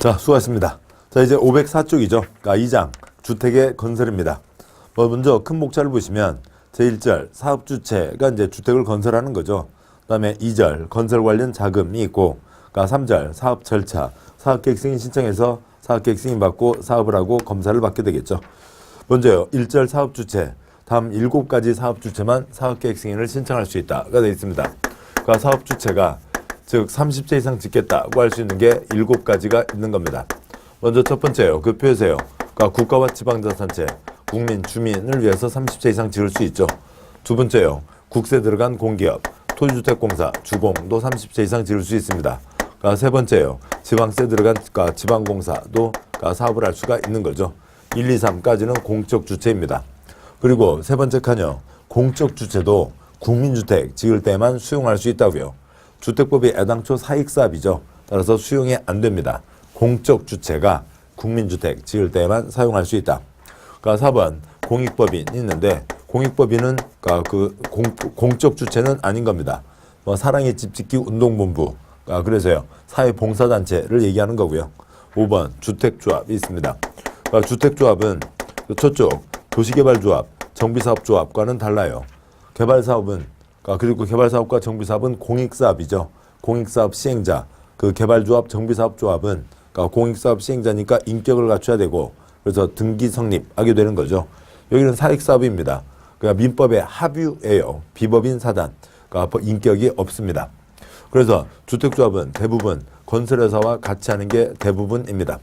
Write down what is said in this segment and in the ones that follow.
자, 수고하셨습니다. 자, 이제 504쪽이죠. 그러니까 2장 주택의 건설입니다. 먼저 큰 목차를 보시면 제1절 사업주체가 이제 주택을 건설하는 거죠. 그 다음에 2절 건설 관련 자금이 있고, 그러니까 3절 사업 절차, 사업계획 승인 신청해서 사업계획 승인 받고 사업을 하고 검사를 받게 되겠죠. 먼저요, 1절 사업주체, 다음 7가지 사업주체만 사업계획 승인을 신청할 수 있다가 되어 있습니다. 그러니까 사업주체가 즉 30세 이상 짓겠다고 할 수 있는 게 7가지가 있는 겁니다. 먼저 첫 번째요, 그 표세요. 그러니까 국가와 지방자치단체, 국민, 주민을 위해서 30세 이상 지을 수 있죠. 두 번째요, 국세 들어간 공기업, 토지주택공사, 주공도 30세 이상 지을 수 있습니다. 그러니까 세 번째요, 지방세 들어간 그러니까 지방공사도 그러니까 사업을 할 수가 있는 거죠. 1, 2, 3까지는 공적 주체입니다. 그리고 세 번째 칸요, 공적 주체도 국민주택 지을 때만 수용할 수 있다고요. 주택법이 애당초 사익사업이죠. 따라서 수용이 안 됩니다. 공적 주체가 국민주택 지을 때만 사용할 수 있다. 그러니까 4번 공익법인이 있는데, 공익법인은 공적 주체는 아닌 겁니다. 뭐 사랑의 집 짓기 운동본부, 그래서요 사회봉사단체를 얘기하는 거고요. 5번 주택조합이 있습니다. 그러니까 주택조합은 저쪽 도시개발조합, 정비사업조합과는 달라요. 개발사업은 그리고 개발사업과 정비사업은 공익사업이죠. 공익사업 시행자, 그 개발조합, 정비사업조합은 공익사업 시행자니까 인격을 갖춰야 되고, 그래서 등기 성립하게 되는 거죠. 여기는 사익사업입니다. 그러니까 민법의 하뷰예요. 비법인 사단, 그러니까 인격이 없습니다. 그래서 주택조합은 대부분 건설회사와 같이 하는 게 대부분입니다.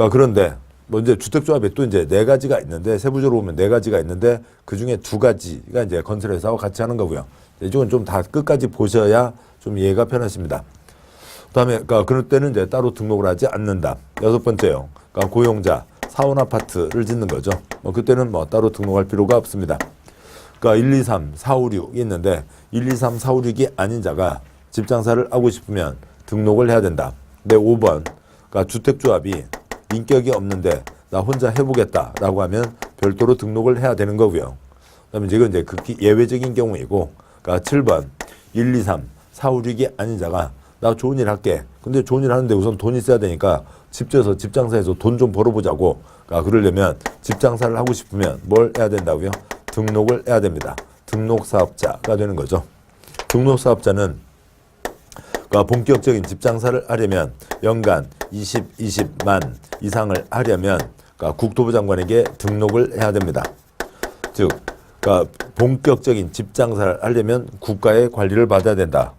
그런데 먼저 주택조합에 또 이제 4가지가 있는데, 세부적으로 보면 4가지가 있는데 그 중에 2가지가 이제 건설회사와 같이 하는 거고요. 이쪽은 좀 다 끝까지 보셔야 좀 이해가 편하십니다. 그다음에 그럴 때는 이제 따로 등록을 하지 않는다. 6번째요. 고용자 사원 아파트를 짓는 거죠. 그때는 따로 등록할 필요가 없습니다. 1, 2, 3, 4, 5, 6이 있는데 1, 2, 3, 4, 5, 6이 아닌 자가 집 장사를 하고 싶으면 등록을 해야 된다. 근데 5번 주택조합이 인격이 없는데 나 혼자 해보겠다라고 하면 별도로 등록을 해야 되는 거고요. 그다음에 이건 이제 극히 예외적인 경우이고, 7번 1, 2, 3, 4, 5, 6이 아닌 자가 나 좋은 일 할게. 근데 좋은 일 하는데 우선 돈이 있어야 되니까 집 지어서 집 장사해서 돈 좀 벌어보자고. 그러려면 집 장사를 하고 싶으면 뭘 해야 된다고요? 등록을 해야 됩니다. 등록사업자가 되는 거죠. 등록사업자는 본격적인 집 장사를 하려면 연간 20만 이상을 하려면 국토부 장관에게 등록을 해야 됩니다. 즉, 본격적인 집 장사를 하려면 국가의 관리를 받아야 된다.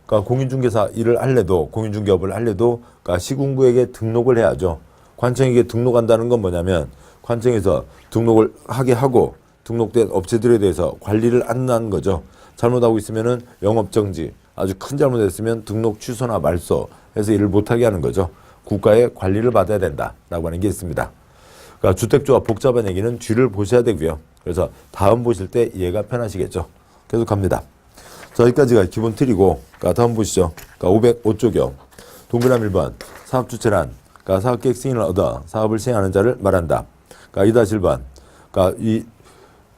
공인중개사 일을 할래도, 공인중개업을 할래도 시군구에게 등록을 해야죠. 관청에게 등록한다는 건 뭐냐면 관청에서 등록을 하게 하고 등록된 업체들에 대해서 관리를 안 하는 거죠. 잘못하고 있으면은 영업정지, 아주 큰 잘못했으면 등록 취소나 말소 해서 일을 못하게 하는 거죠. 국가의 관리를 받아야 된다라고 하는 게 있습니다. 주택조합 복잡한 얘기는 뒤를 보셔야 되고요. 그래서 다음 보실 때 이해가 편하시겠죠. 계속 갑니다. 자, 여기까지가 기본 틀이고, 다음 보시죠. 505쪽이요. 동그라미 1번 사업주체란 사업계획 승인을 얻어 사업을 시행하는 자를 말한다. 2-1번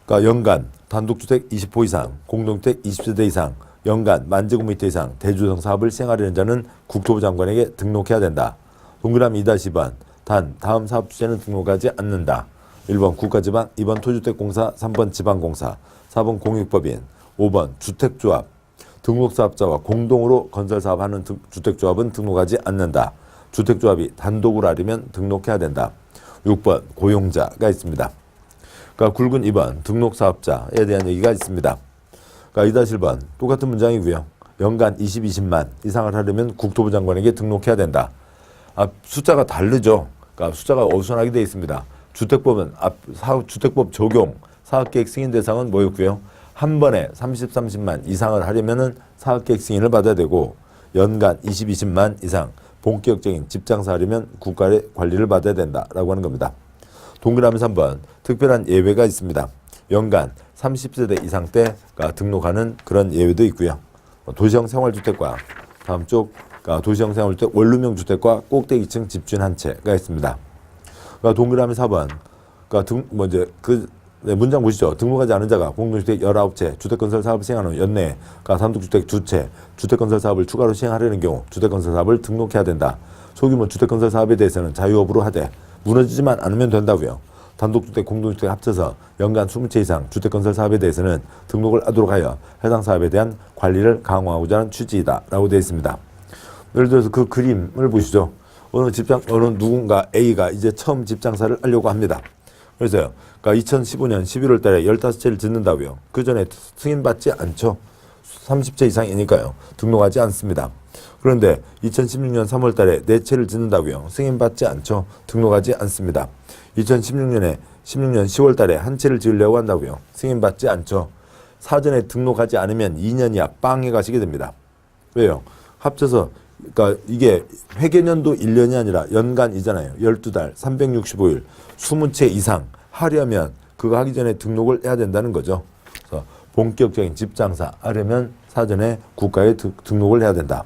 연간 단독주택 20호 이상, 공동주택 20세대 이상, 연간 10,000제곱미터 이상 대주성 사업을 시행하려는 자는 국토부 장관에게 등록해야 된다. 동그라미 2-2번 단 다음 사업주체는 등록하지 않는다. 1번 국가지방, 2번 토지주택공사, 3번 지방공사, 4번 공익법인, 5번 주택조합. 등록사업자와 공동으로 건설사업하는 주택조합은 등록하지 않는다. 주택조합이 단독으로 하려면 등록해야 된다. 6번 고용자가 있습니다. 굵은 2번 등록사업자에 대한 얘기가 있습니다. 2-1번 똑같은 문장이고요. 연간 20만 이상을 하려면 국토부 장관에게 등록해야 된다. 숫자가 다르죠. 숫자가 어수선하게 되어 있습니다. 주택법은 주택법 적용 사업계획 승인 대상은 뭐였고요. 한 번에 30만 이상을 하려면은 사업계획 승인을 받아야 되고, 연간 20만 이상 본격적인 집 장사하려면 국가의 관리를 받아야 된다라고 하는 겁니다. 동그라미 3번 특별한 예외가 있습니다. 연간 30세대 이상 때 등록하는 그런 예외도 있고요. 도시형 생활주택과 다음 쪽 도시형 생활주택 원룸형 주택과 꼭대기층 집주인 한 채가 있습니다. 동그라미 4번 문장 보시죠. 등록하지 않은 자가 공동주택 19채, 주택건설 사업을 시행하는 연내 단독주택 2채, 주택건설 사업을 추가로 시행하려는 경우 주택건설 사업을 등록해야 된다. 소규모 주택건설 사업에 대해서는 자유업으로 하되 무너지지만 않으면 된다고요. 단독주택, 공동주택 합쳐서 연간 20채 이상 주택건설 사업에 대해서는 등록을 하도록 하여 해당 사업에 대한 관리를 강화하고자 하는 취지이다 라고 되어 있습니다. 예를 들어서 그 그림을 보시죠. 어느 누군가 A가 이제 처음 집 장사를 하려고 합니다. 그래서요. 그러니까 2015년 11월 달에 15채를 짓는다고요. 그 전에 승인받지 않죠. 30채 이상이니까요. 등록하지 않습니다. 그런데 2016년 3월 달에 4채를 짓는다고요. 승인받지 않죠. 등록하지 않습니다. 2016년 10월 달에 한 채를 지으려고 한다고요. 승인받지 않죠. 사전에 등록하지 않으면 2년 이하 빵에 가시게 됩니다. 왜요? 합쳐서 그러니까 이게 회계년도 1년이 아니라 연간이잖아요. 12달, 365일, 20채 이상 하려면 그거 하기 전에 등록을 해야 된다는 거죠. 그래서 본격적인 집 장사 하려면 사전에 국가에 등록을 해야 된다.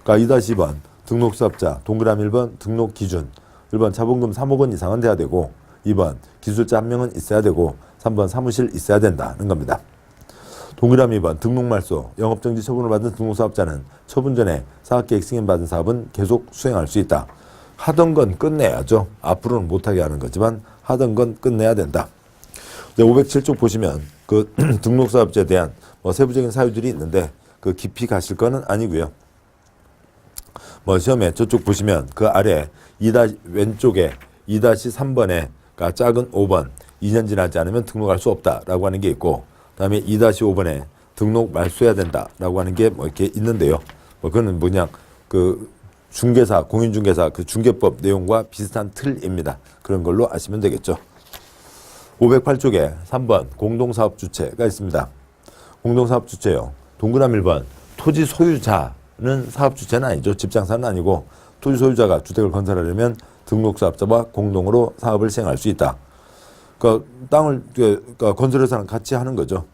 그러니까 2-2번 등록사업자 동그라미 1번 등록 기준 1번 자본금 3억 원 이상은 돼야 되고 2번 기술자 1명은 있어야 되고 3번 사무실 있어야 된다는 겁니다. 동그라미 2번 등록 말소 영업정지 처분을 받은 등록사업자는 처분 전에 사업계획 승인받은 사업은 계속 수행할 수 있다. 하던 건 끝내야죠. 앞으로는 못하게 하는 거지만 하던 건 끝내야 된다. 507쪽 보시면 그 등록사업자에 대한 세부적인 사유들이 있는데 그 깊이 가실 거는 아니고요. 시험에 저쪽 보시면 그 아래 왼쪽에 2-3번에 그러니까 작은 5번 2년 지나지 않으면 등록할 수 없다라고 하는 게 있고 그다음에 2-5번에 등록 말소해야 된다라고 하는 게 이렇게 있는데요. 그거는 뭐냐 그 중개사 공인중개사 그 중개법 내용과 비슷한 틀입니다. 그런 걸로 아시면 되겠죠. 508쪽에 3번 공동사업주체가 있습니다. 공동사업주체요. 동그라미 1번 토지 소유자는 사업주체는 아니죠. 집장사는 아니고 토지 소유자가 주택을 건설하려면 등록사업자와 공동으로 사업을 시행할 수 있다. 그러니까 땅을 그러니까 건설회사랑 같이 하는 거죠.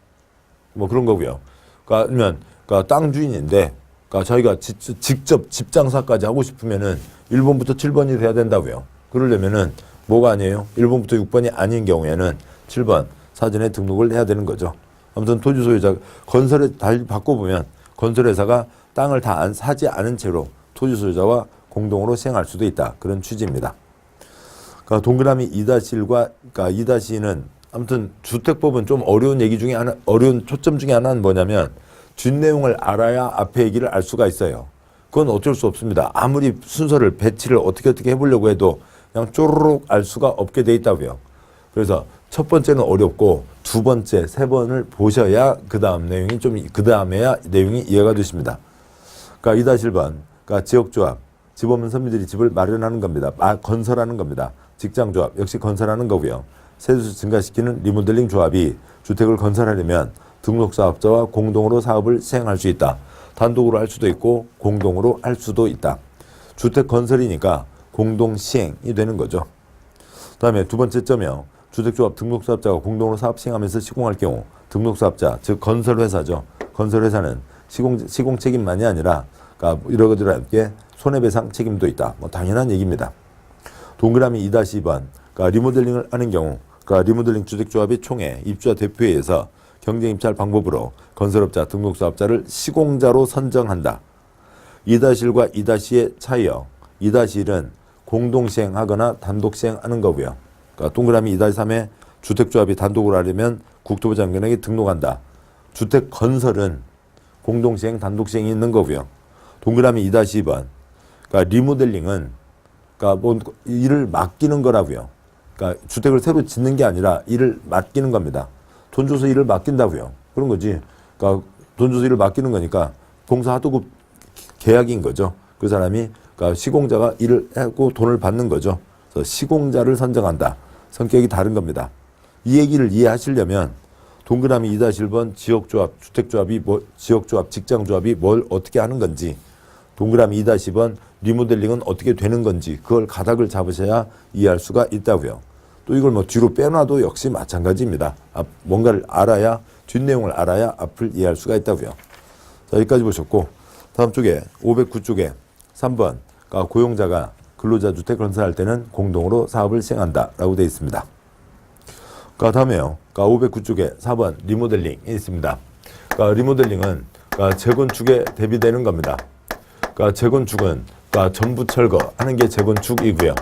그런 거고요. 그러니까 땅 주인인데 그러니까 자기가 직접 집장사까지 하고 싶으면은 1번부터 7번이 돼야 된다고요. 그러려면은 뭐가 아니에요? 1번부터 6번이 아닌 경우에는 7번 사전에 등록을 해야 되는 거죠. 아무튼 토지 소유자 건설에 달 바꿔보면 건설회사가 땅을 다 사지 않은 채로 토지 소유자와 공동으로 시행할 수도 있다. 그런 취지입니다. 그러니까 동그라미 2-1과 그러니까 2-2는 아무튼 주택법은 좀 어려운 얘기 중에 하나, 어려운 초점 중에 하나는 뭐냐면 뒷내용을 알아야 앞에 얘기를 알 수가 있어요. 그건 어쩔 수 없습니다. 아무리 순서를 배치를 어떻게 해보려고 해도 그냥 쪼르륵 알 수가 없게 돼 있다고요. 그래서 첫 번째는 어렵고 두 번째, 세 번을 보셔야 그 다음 내용이 그 다음에야 내용이 이해가 되십니다. 그러니까 2-1번, 그러니까 지역조합, 집 없는 서민들이 집을 마련하는 겁니다. 건설하는 겁니다. 직장조합 역시 건설하는 거고요. 세수 증가시키는 리모델링 조합이 주택을 건설하려면 등록사업자와 공동으로 사업을 시행할 수 있다. 단독으로 할 수도 있고 공동으로 할 수도 있다. 주택 건설이니까 공동 시행이 되는 거죠. 그 다음에 두 번째 점이요. 주택조합 등록사업자가 공동으로 사업 시행하면서 시공할 경우 등록사업자 즉 건설회사죠. 건설회사는 시공 책임만이 아니라 그러니까 이러저러 함께 손해배상 책임도 있다. 당연한 얘기입니다. 동그라미 2-2번 그러니까 리모델링을 하는 경우 그러니까 리모델링 주택조합의 총회 입주자 대표에 의해서 경쟁 입찰 방법으로 건설업자 등록사업자를 시공자로 선정한다. 2-1과 2-2의 차이요. 2-1은 공동시행하거나 단독시행하는 거고요. 그러니까 동그라미 2-3에 주택조합이 단독으로 하려면 국토부 장관에게 등록한다. 주택건설은 공동시행, 단독시행이 있는 거고요. 동그라미 2-2번 그러니까 리모델링은 그러니까 일을 맡기는 거라고요. 그러니까 주택을 새로 짓는 게 아니라 일을 맡기는 겁니다. 돈 줘서 일을 맡긴다고요. 그런 거지. 그러니까 돈 줘서 일을 맡기는 거니까 공사하도급 계약인 거죠. 그 사람이 그러니까 시공자가 일을 하고 돈을 받는 거죠. 그래서 시공자를 선정한다. 성격이 다른 겁니다. 이 얘기를 이해하시려면 동그라미 2-1번 지역조합, 주택조합이 지역조합, 직장조합이 뭘 어떻게 하는 건지 동그라미 2-2번 리모델링은 어떻게 되는 건지 그걸 가닥을 잡으셔야 이해할 수가 있다고요. 또 이걸 뒤로 빼놔도 역시 마찬가지입니다. 뭔가를 알아야 뒷내용을 알아야 앞을 이해할 수가 있다고요. 자, 여기까지 보셨고 다음 쪽에 509쪽에 3번 그러니까 고용자가 근로자 주택 건설할 때는 공동으로 사업을 시행한다 라고 되어 있습니다. 그러니까 다음에요. 그러니까 509쪽에 4번 리모델링이 있습니다. 그러니까 리모델링은 그러니까 재건축에 대비되는 겁니다. 그러니까 재건축은 그러니까 전부 철거하는 게 재건축이고요.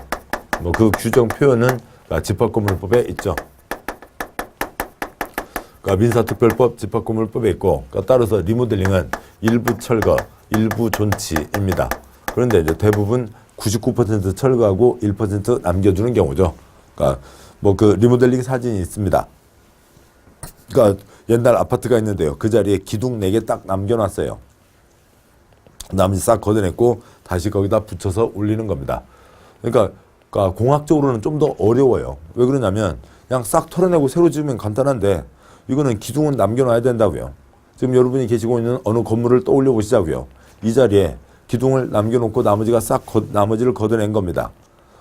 뭐 그 규정 표현은 집합건물법에 있죠. 그러니까 민사특별법, 집합건물법에 있고, 그러니까 따라서 리모델링은 일부 철거, 일부 존치입니다. 그런데 이제 대부분 99% 철거하고 1% 남겨두는 경우죠. 그러니까 뭐 그 리모델링 사진이 있습니다. 그러니까 옛날 아파트가 있는데요. 그 자리에 기둥 4개 딱 남겨놨어요. 나머지 싹 걷어냈고 다시 거기다 붙여서 올리는 겁니다. 그러니까 공학적으로는 좀 더 어려워요. 왜 그러냐면 그냥 싹 털어내고 새로 지으면 간단한데 이거는 기둥은 남겨놔야 된다고요. 지금 여러분이 계시고 있는 어느 건물을 떠올려 보시자고요. 이 자리에 기둥을 남겨놓고 나머지를 걷어낸 겁니다.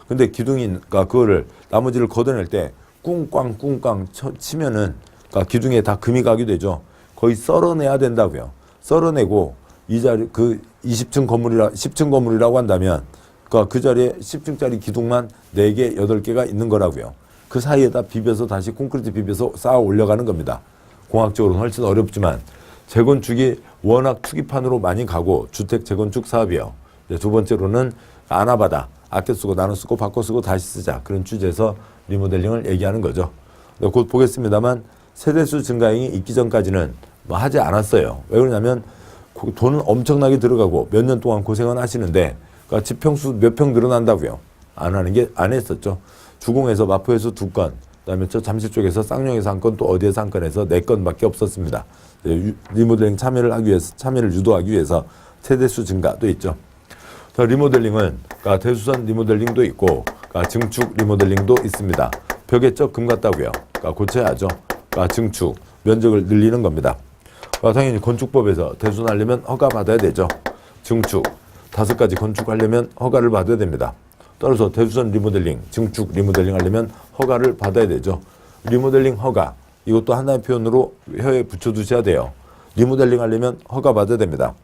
근데 기둥이, 그러니까 그거를 나머지를 걷어낼 때 꿍꽝 치면은 그러니까 기둥에 다 금이 가게 되죠. 거의 썰어내야 된다고요. 썰어내고 이 자리 그 10층 건물이라고 한다면 그러니까 그 자리에 10층짜리 기둥만 4개, 8개가 있는 거라고요. 그 사이에다 비벼서 다시 콘크리트 비벼서 쌓아 올려가는 겁니다. 공학적으로는 훨씬 어렵지만 재건축이 워낙 투기판으로 많이 가고 주택 재건축 사업이요. 두 번째로는 아나바다, 아껴 쓰고 나눠 쓰고 바꿔 쓰고 다시 쓰자. 그런 취지에서 리모델링을 얘기하는 거죠. 곧 보겠습니다만 세대수 증가행이 있기 전까지는 뭐 하지 않았어요. 왜 그러냐면 돈은 엄청나게 들어가고 몇 년 동안 고생은 하시는데 그러니까 집평수 몇 평 늘어난다고요. 안 하는 게 안 했었죠. 주공에서 마포에서 2건, 그다음에 저 잠실 쪽에서 쌍용에서 1건, 또 어디에서 1건에서 4건밖에 없었습니다. 리모델링 참여를 유도하기 위해서 세대수 증가도 있죠. 리모델링은 그러니까 대수선 리모델링도 있고 그러니까 증축 리모델링도 있습니다. 벽에 금 같다고요. 그러니까 고쳐야죠. 그러니까 증축 면적을 늘리는 겁니다. 당연히 건축법에서 대수선하려면 허가 받아야 되죠. 증축 5가지 건축하려면 허가를 받아야 됩니다. 따라서 대수선 리모델링, 증축 리모델링 하려면 허가를 받아야 되죠. 리모델링 허가, 이것도 하나의 표현으로 혀에 붙여두셔야 돼요. 리모델링 하려면 허가 받아야 됩니다.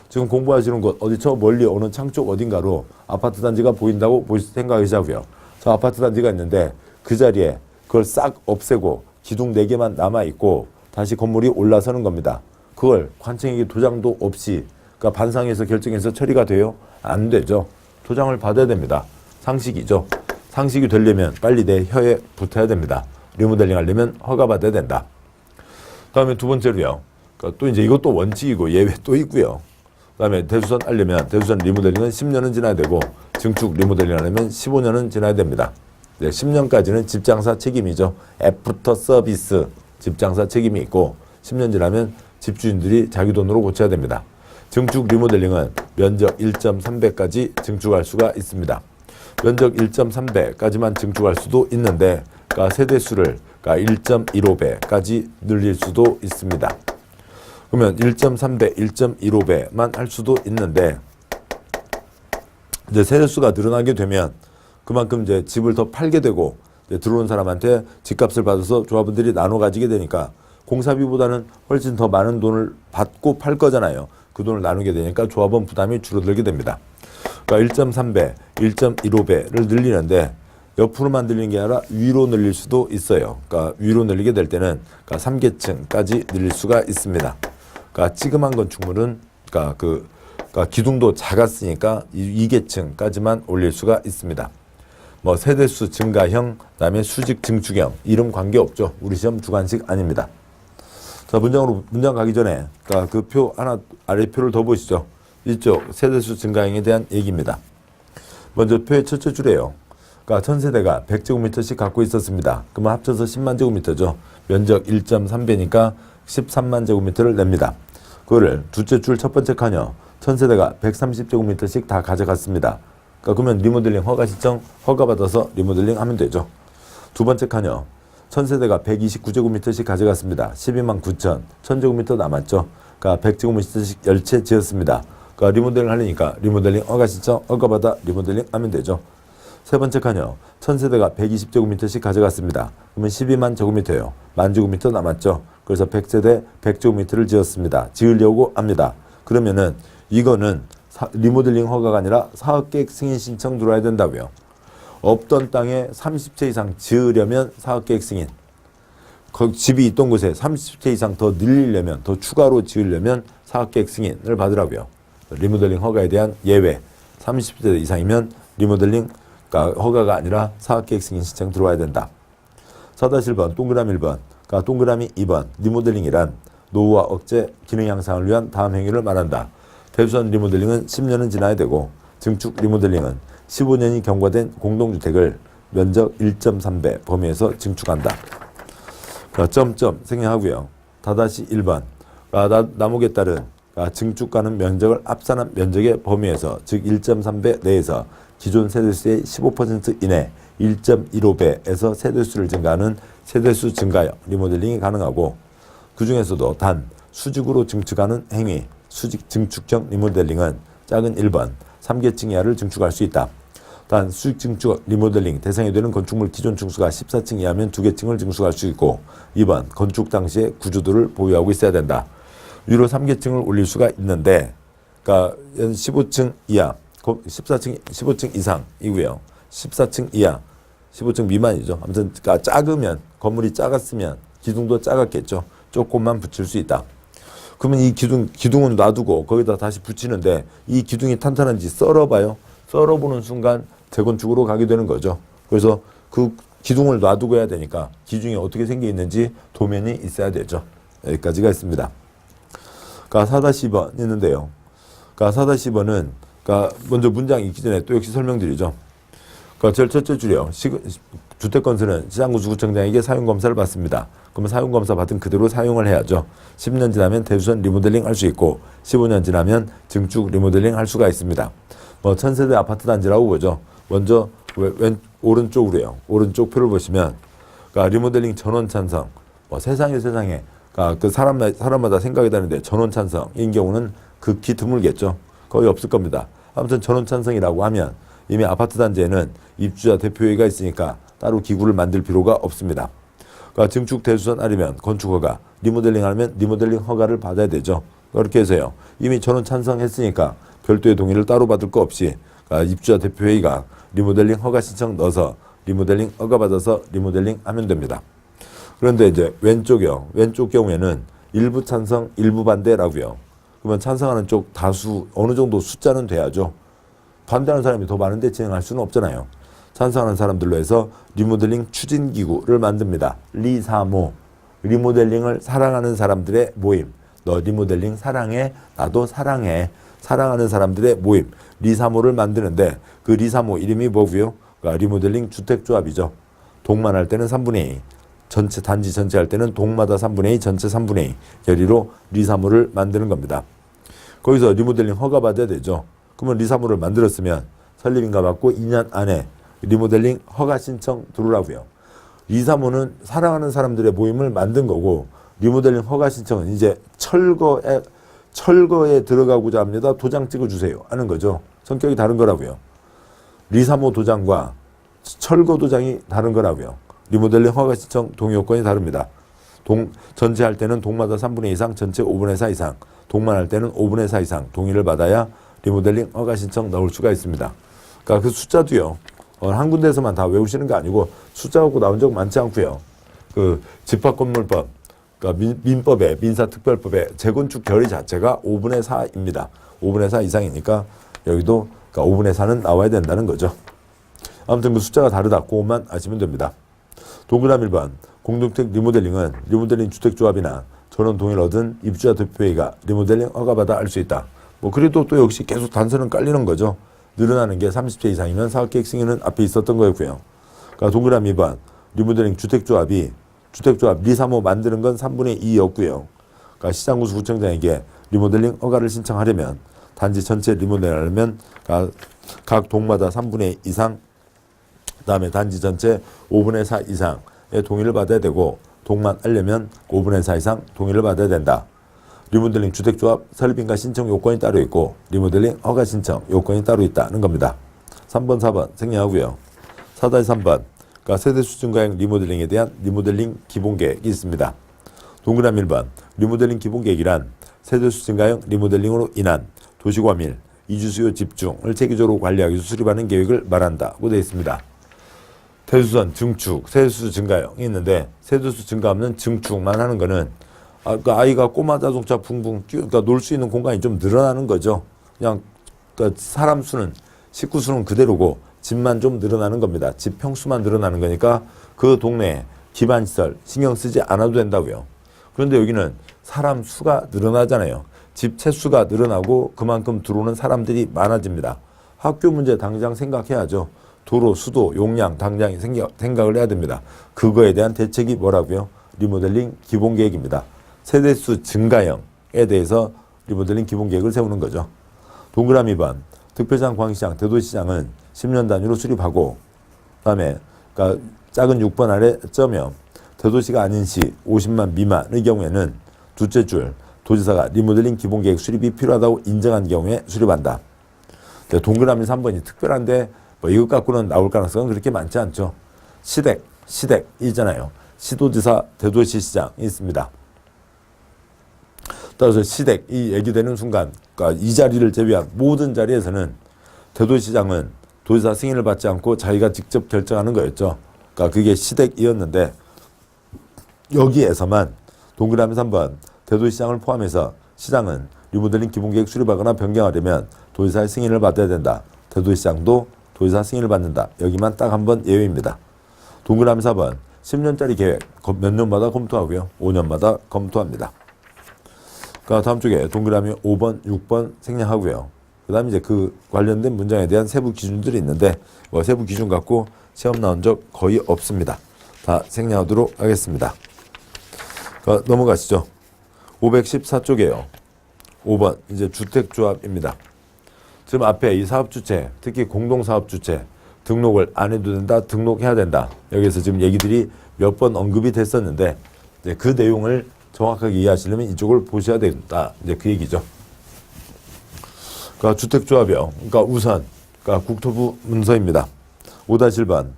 지금 공부하시는 곳 어디 저 멀리 어느 창 쪽 어딘가로 아파트 단지가 보인다고 생각하시자고요. 저 아파트 단지가 있는데 그 자리에 그걸 싹 없애고 기둥 4개만 남아있고 다시 건물이 올라서는 겁니다. 그걸 관청에게 도장도 없이 그러니까 반상에서 결정해서 처리가 돼요? 안 되죠. 도장을 받아야 됩니다. 상식이죠. 상식이 되려면 빨리 내 혀에 붙어야 됩니다. 리모델링 하려면 허가 받아야 된다. 다음에 두 번째로요. 그러니까 또 이제 이것도 원칙이고 예외 또 있고요. 그다음에 대수선 하려면 대수선 리모델링은 10년은 지나야 되고 증축 리모델링 하려면 15년은 지나야 됩니다. 10년까지는 집장사 책임이죠. 애프터 서비스 집장사 책임이 있고 10년 지나면 집주인들이 자기 돈으로 고쳐야 됩니다. 증축 리모델링은 면적 1.3배까지 증축할 수가 있습니다. 면적 1.3배까지만 증축할 수도 있는데 그러니까 세대수를 그러니까 1.15배까지 늘릴 수도 있습니다. 그러면 1.3배, 1.15배만 할 수도 있는데 이제 세대수가 늘어나게 되면 그만큼 이제 집을 더 팔게 되고 이제 들어온 사람한테 집값을 받아서 조합원들이 나눠 가지게 되니까 공사비보다는 훨씬 더 많은 돈을 받고 팔 거잖아요. 그 돈을 나누게 되니까 조합원 부담이 줄어들게 됩니다. 그러니까 1.3배, 1.15배를 늘리는데 옆으로만 늘리는 게 아니라 위로 늘릴 수도 있어요. 그러니까 위로 늘리게 될 때는 그러니까 3계층까지 늘릴 수가 있습니다. 그러니까 찌그만 건축물은 그러니까 기둥도 작았으니까 2계층까지만 올릴 수가 있습니다. 뭐 세대수 증가형, 그다음에 수직 증축형 이름 관계 없죠. 우리 시험 주관식 아닙니다. 자, 문장 가기 전에 그러니까 그 표 하나 아래 표를 더 보시죠. 이쪽 세대수 증가형에 대한 얘기입니다. 먼저 표의 첫째 줄이에요. 그러니까 전 세대가 100제곱미터씩 갖고 있었습니다. 그러면 합쳐서 10만 제곱미터죠. 면적 1.3배니까 13만 제곱미터를 냅니다. 그거를 둘째 줄 첫 번째 칸이요. 전 세대가 130제곱미터씩 다 가져갔습니다. 그러니까 그러면 리모델링 허가 신청 허가받아서 리모델링 하면 되죠. 두 번째 칸이요. 천 세대가 129제곱미터씩 가져갔습니다. 12만 9천, 1000제곱미터 남았죠. 그러니까 100제곱미터씩 10채 지었습니다. 그러니까 리모델링 하려니까 리모델링 허가 신청 허가받아 리모델링 하면 되죠. 세 번째 칸이요. 천 세대가 120제곱미터씩 가져갔습니다. 그러면 12만 제곱미터예요. 10,000제곱미터 남았죠. 그래서 100세대 100제곱미터를 지었습니다. 지으려고 합니다. 그러면은 이거는 리모델링 허가가 아니라 사업계획 승인 신청 들어와야 된다고요. 없던 땅에 30채 이상 지으려면 사업계획 승인. 집이 있던 곳에 30채 이상 더 늘리려면, 더 추가로 지으려면 사업계획 승인을 받으라고요. 리모델링 허가에 대한 예외. 30세 이상이면 리모델링 그러니까 허가가 아니라 사업계획 승인 신청 들어와야 된다. 4-1번 동그라미 1번 그러니까 동그라미 2번 리모델링이란 노후화 억제, 기능 향상을 위한 다음 행위를 말한다. 대주선 리모델링은 10년은 지나야 되고 증축 리모델링은 15년이 경과된 공동주택을 면적 1.3배 범위에서 증축한다. 점점 생략하고요. 4-1번 나목에 따른 증축가능 면적을 합산한 면적의 범위에서 즉 1.3배 내에서 기존 세대수의 15% 이내 1.15배에서 세대수를 증가하는 세대수 증가형 리모델링이 가능하고 그 중에서도 단 수직으로 증축하는 행위 수직 증축형 리모델링은 작은 1번 3계층 이하를 증축할 수 있다. 단 수직 증축 리모델링 대상이 되는 건축물 기존 층수가 14층 이하면 2계층을 증축할 수 있고 2번 건축 당시에 구조도를 보유하고 있어야 된다. 위로 3계층을 올릴 수가 있는데 그러니까 15층 이하 15층 이상이고요. 14층 이하 15층 미만이죠. 아무튼 그러니까 작으면 건물이 작았으면 기둥도 작았겠죠. 조금만 붙일 수 있다. 그러면 이 기둥은 놔두고 거기다 다시 붙이는데 이 기둥이 탄탄한지 썰어봐요. 썰어보는 순간 재건축으로 가게 되는 거죠. 그래서 그 기둥을 놔두고 해야 되니까 기둥이 어떻게 생겨 있는지 도면이 있어야 되죠. 여기까지가 있습니다. 그러니까 4-2번 있는데요. 그러니까 4-2번은 그러니까 먼저 문장 읽기 전에 또 역시 설명드리죠. 그러니까 제일 첫째 줄이요. 주택건설은 시장군수구청장에게 사용검사를 받습니다. 그러면 사용검사 받은 그대로 사용을 해야죠. 10년 지나면 대주선 리모델링 할 수 있고 15년 지나면 증축 리모델링 할 수가 있습니다. 뭐 1000세대 아파트 단지라고 보죠. 먼저 오른쪽으로요. 오른쪽 표를 보시면 그러니까 리모델링 전원 찬성. 뭐 세상에 그러니까 그 사람마다 생각이 다른데 전원 찬성인 경우는 극히 드물겠죠. 거의 없을 겁니다. 아무튼 전원 찬성이라고 하면 이미 아파트 단지에는 입주자 대표회의가 있으니까 따로 기구를 만들 필요가 없습니다. 그러니까 증축 대주선 아니면 건축 허가, 리모델링 하면 리모델링 허가를 받아야 되죠. 그렇게 해서요. 이미 전원 찬성했으니까 별도의 동의를 따로 받을 거 없이 그러니까 입주자 대표회의가 리모델링 허가 신청 넣어서 리모델링 허가 받아서 리모델링 하면 됩니다. 그런데 이제 왼쪽이요. 왼쪽 경우에는 일부 찬성, 일부 반대라고요. 그러면 찬성하는 쪽 다수 어느 정도 숫자는 돼야죠. 반대하는 사람이 더 많은데 진행할 수는 없잖아요. 찬성하는 사람들로 해서 리모델링 추진기구를 만듭니다. 리사모. 리모델링을 사랑하는 사람들의 모임. 너 리모델링 사랑해. 나도 사랑해. 사랑하는 사람들의 모임. 리사모를 만드는데 그 리사모 이름이 뭐고요? 그러니까 리모델링 주택조합이죠. 동만 할 때는 3분의 2. 전체 단지 전체 할 때는 동마다 3분의 2, 전체 3분의 2 결의로 리사모를 만드는 겁니다. 거기서 리모델링 허가 받아야 되죠. 그러면 리사모를 만들었으면 설립인가 받고 2년 안에 리모델링 허가 신청 들어오라고요. 리사모는 사랑하는 사람들의 모임을 만든 거고 리모델링 허가 신청은 이제 철거에 들어가고자 합니다. 도장 찍어주세요 하는 거죠. 성격이 다른 거라고요. 리사모 도장과 철거 도장이 다른 거라고요. 리모델링 허가 신청 동의 요건이 다릅니다. 전체 할 때는 동마다 3분의 2 이상, 전체 5분의 4 이상, 동만 할 때는 5분의 4 이상 동의를 받아야 리모델링 허가 신청 나올 수가 있습니다. 그러니까 그 숫자도요. 한 군데에서만 다 외우시는 거 아니고 숫자 갖고 나온 적 많지 않고요. 그 집합건물법, 그러니까 민법에 민사특별법에 재건축 결의 자체가 5분의 4입니다. 5분의 4 이상이니까 여기도 그러니까 5분의 4는 나와야 된다는 거죠. 아무튼 그 숫자가 다르다. 그것만 아시면 됩니다. 동그라미 1번 공동주택 리모델링은 리모델링 주택조합이나 전원 동의를 얻은 입주자 대표회의가 리모델링 허가받아 할 수 있다. 뭐 그래도 또 역시 계속 단서는 깔리는 거죠. 늘어나는 게 30세 이상이면 사업계획 승인은 앞에 있었던 거였고요. 그러니까 동그라미 2번 리모델링 주택조합 리사모 만드는 건 3분의 2였고요. 그러니까 시장군수구청장에게 리모델링 허가를 신청하려면 단지 전체 리모델링하려면 각 동마다 3분의 2 이상 그다음에 단지 전체 5분의 4 이상의 동의를 받아야 되고 동만 하려면 5분의 4 이상 동의를 받아야 된다. 리모델링 주택조합 설립인가 신청 요건이 따로 있고 리모델링 허가 신청 요건이 따로 있다는 겁니다. 3번, 4번 생략하고요. 4-3번 그러니까 세대수 증가형 리모델링에 대한 리모델링 기본계획이 있습니다. 동그라미 1번 리모델링 기본계획이란 세대수 증가형 리모델링으로 인한 도시과밀, 이주수요 집중을 체계적으로 관리하기 위해서 수립하는 계획을 말한다고 되어 있습니다. 대수선, 증축, 세대수 증가형이 있는데 세대수 증가 없는 증축만 하는 거는 그러니까 아이가 꼬마 자동차 붕붕 그러니까 놀 수 있는 공간이 좀 늘어나는 거죠. 그냥 그러니까 사람 수는 식구수는 그대로고 집만 좀 늘어나는 겁니다. 집 평수만 늘어나는 거니까 그 동네에 기반시설 신경 쓰지 않아도 된다고요. 그런데 여기는 사람 수가 늘어나잖아요. 집 채수가 늘어나고 그만큼 들어오는 사람들이 많아집니다. 학교 문제 당장 생각해야죠. 도로, 수도, 용량 당장 생각을 해야 됩니다. 그거에 대한 대책이 뭐라고요? 리모델링 기본계획입니다. 세대수 증가형에 대해서 리모델링 기본계획을 세우는 거죠. 동그라미 번, 특별시장, 광시장, 대도시장은 10년 단위로 수립하고 그다음에 그러니까 작은 6번 아래 점이요. 대도시가 아닌 시 50만 미만의 경우에는 둘째 줄 도지사가 리모델링 기본계획 수립이 필요하다고 인정한 경우에 수립한다. 동그라미 3번이 특별한데 뭐 이것 갖고는 나올 가능성은 그렇게 많지 않죠. 시댁 있잖아요. 시도지사, 대도시시장이 있습니다. 따라서 시댁이 얘기되는 순간 그러니까 이 자리를 제외한 모든 자리에서는 대도시장은 도지사 승인을 받지 않고 자기가 직접 결정하는 거였죠. 그러니까 그게 시댁이었는데 여기에서만 동그라미 3번 대도시장을 포함해서 시장은 리모델링 기본계획 수립하거나 변경하려면 도지사의 승인을 받아야 된다. 대도시장도 도지사 승인을 받는다. 여기만 딱 한 번 예외입니다. 동그라미 4번 10년짜리 계획 몇 년마다 검토하고요. 5년마다 검토합니다. 그러니까 다음 쪽에 동그라미 5번, 6번 생략하고요. 그 다음에 이제 그 관련된 문장에 대한 세부 기준들이 있는데 뭐 세부 기준 갖고 시험 나온 적 거의 없습니다. 다 생략하도록 하겠습니다. 그러니까 넘어가시죠. 514쪽이에요. 5번 이제 주택조합입니다. 지금 앞에 이 사업주체, 특히 공동사업주체 등록을 안 해도 된다, 등록해야 된다. 여기서 지금 얘기들이 몇 번 언급이 됐었는데 이제 그 내용을 정확하게 이해하시려면 이쪽을 보셔야 된다. 이제 그 얘기죠. 그러니까 주택조합이요. 그러니까 우선 그러니까 국토부 문서입니다. 5-1번.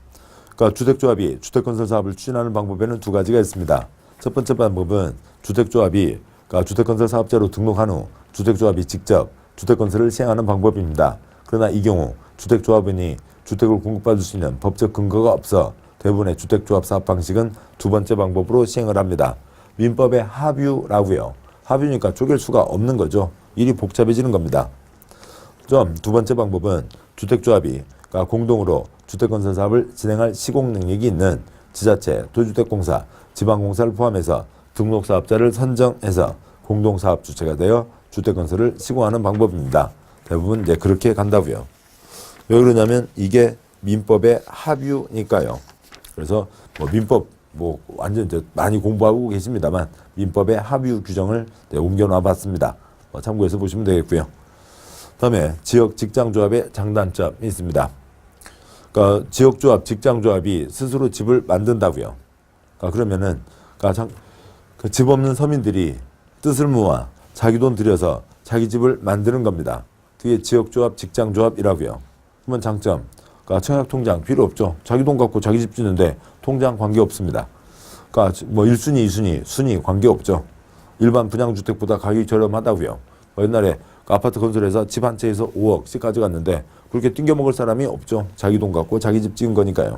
그러니까 주택조합이 주택건설 사업을 추진하는 방법에는 두 가지가 있습니다. 첫 번째 방법은 주택조합이 그러니까 주택건설 사업자로 등록한 후 주택조합이 직접 주택건설을 시행하는 방법입니다. 그러나 이 경우 주택조합원이 주택을 공급받을 수 있는 법적 근거가 없어 대부분의 주택조합 사업 방식은 두 번째 방법으로 시행을 합니다. 민법의 합유라고요. 합유니까 쪼갤 수가 없는 거죠. 일이 복잡해지는 겁니다. 두 번째 방법은 주택조합이 그러니까 공동으로 주택건설 사업을 진행할 시공 능력이 있는 지자체, 도주택공사, 지방공사를 포함해서 등록사업자를 선정해서 공동사업 주체가 되어 주택건설을 시공하는 방법입니다. 대부분 이제 그렇게 간다고요. 왜 그러냐면 이게 민법의 합유니까요. 그래서 뭐 민법 뭐 완전 이제 많이 공부하고 계십니다만 민법의 합유 규정을 옮겨놔 봤습니다. 참고해서 보시면 되겠고요. 다음에 지역 직장조합의 장단점이 있습니다. 그러니까 지역조합, 직장조합이 스스로 집을 만든다고요. 그러니까 그러면은 그러니까 그 집 없는 서민들이 뜻을 모아 자기 돈 들여서 자기 집을 만드는 겁니다. 그게 지역조합, 직장조합이라고요. 그러면 장점, 그러니까 청약통장 필요 없죠. 자기 돈 갖고 자기 집 짓는데 통장 관계 없습니다. 그러니까 뭐 1순위, 2순위, 순위 관계 없죠. 일반 분양주택보다 가격이 저렴하다고요. 옛날에 그 아파트 건설해서 집 한 채에서 5억씩 가져갔는데 그렇게 띵겨먹을 사람이 없죠. 자기 돈 갖고 자기 집 지은 거니까요.